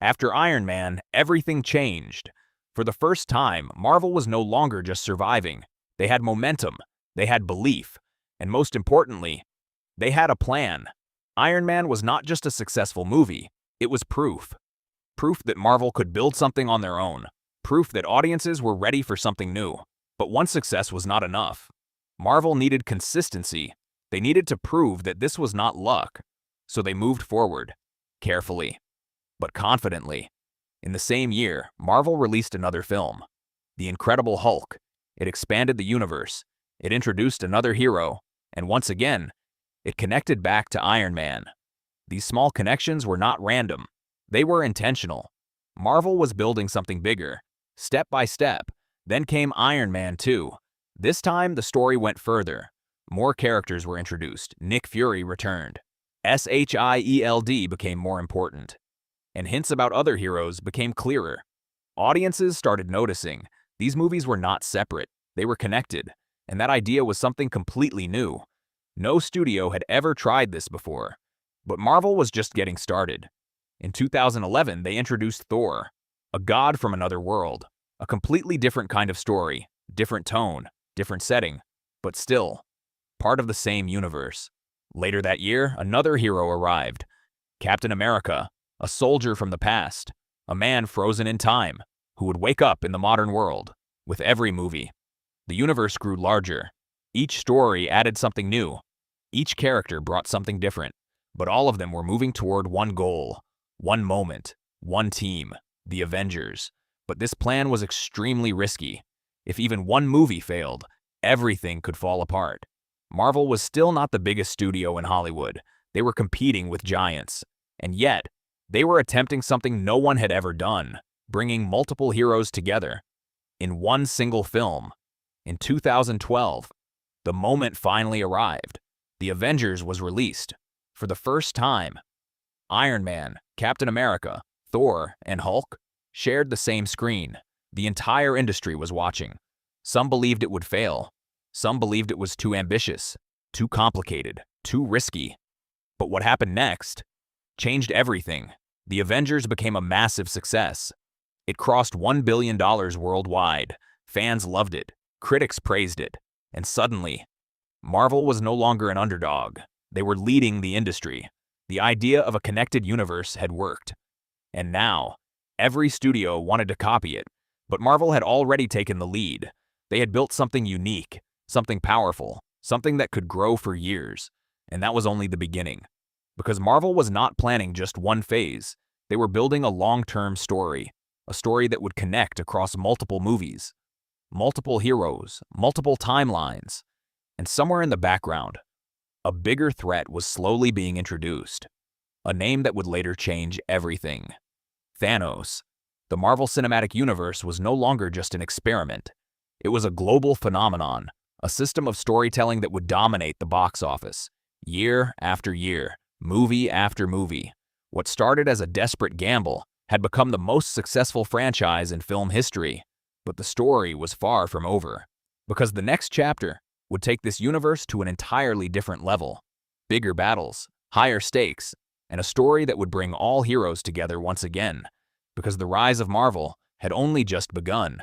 After Iron Man, everything changed. For the first time, Marvel was no longer just surviving. They had momentum, they had belief, and most importantly, they had a plan. Iron Man was not just a successful movie, it was proof. Proof that Marvel could build something on their own. Proof that audiences were ready for something new. But one success was not enough. Marvel needed consistency. They needed to prove that this was not luck. So they moved forward, carefully, but confidently. In the same year, Marvel released another film, The Incredible Hulk. It expanded the universe, it introduced another hero, and once again, it connected back to Iron Man. These small connections were not random, they were intentional. Marvel was building something bigger, step by step. Then came Iron Man 2. This time, the story went further. More characters were introduced, Nick Fury returned. SHIELD became more important, and hints about other heroes became clearer. Audiences started noticing these movies were not separate, they were connected, and that idea was something completely new. No studio had ever tried this before, but Marvel was just getting started. In 2011, they introduced Thor, a god from another world, a completely different kind of story, different tone, different setting, but still part of the same universe. Later that year, another hero arrived, Captain America, a soldier from the past, a man frozen in time, who would wake up in the modern world. With every movie, the universe grew larger. Each story added something new. Each character brought something different, but all of them were moving toward one goal, one moment, one team, the Avengers. But this plan was extremely risky. If even one movie failed, everything could fall apart. Marvel was still not the biggest studio in Hollywood. They were competing with giants. And yet, they were attempting something no one had ever done, bringing multiple heroes together in one single film. In 2012, the moment finally arrived. The Avengers was released. For the first time, Iron Man, Captain America, Thor, and Hulk shared the same screen. The entire industry was watching. Some believed it would fail. Some believed it was too ambitious, too complicated, too risky. But what happened next changed everything. The Avengers became a massive success. It crossed $1 billion worldwide. Fans loved it, critics praised it, and suddenly, Marvel was no longer an underdog. They were leading the industry. The idea of a connected universe had worked. And now, every studio wanted to copy it, but Marvel had already taken the lead. They had built something unique, something powerful, something that could grow for years. And that was only the beginning. Because Marvel was not planning just one phase. They were building a long-term story, a story that would connect across multiple movies, multiple heroes, multiple timelines. And somewhere in the background, a bigger threat was slowly being introduced. A name that would later change everything. Thanos. The Marvel Cinematic Universe was no longer just an experiment. It was a global phenomenon, a system of storytelling that would dominate the box office, year after year, movie after movie. What started as a desperate gamble had become the most successful franchise in film history. But the story was far from over, because the next chapter would take this universe to an entirely different level. Bigger battles, higher stakes, and a story that would bring all heroes together once again, because the rise of Marvel had only just begun.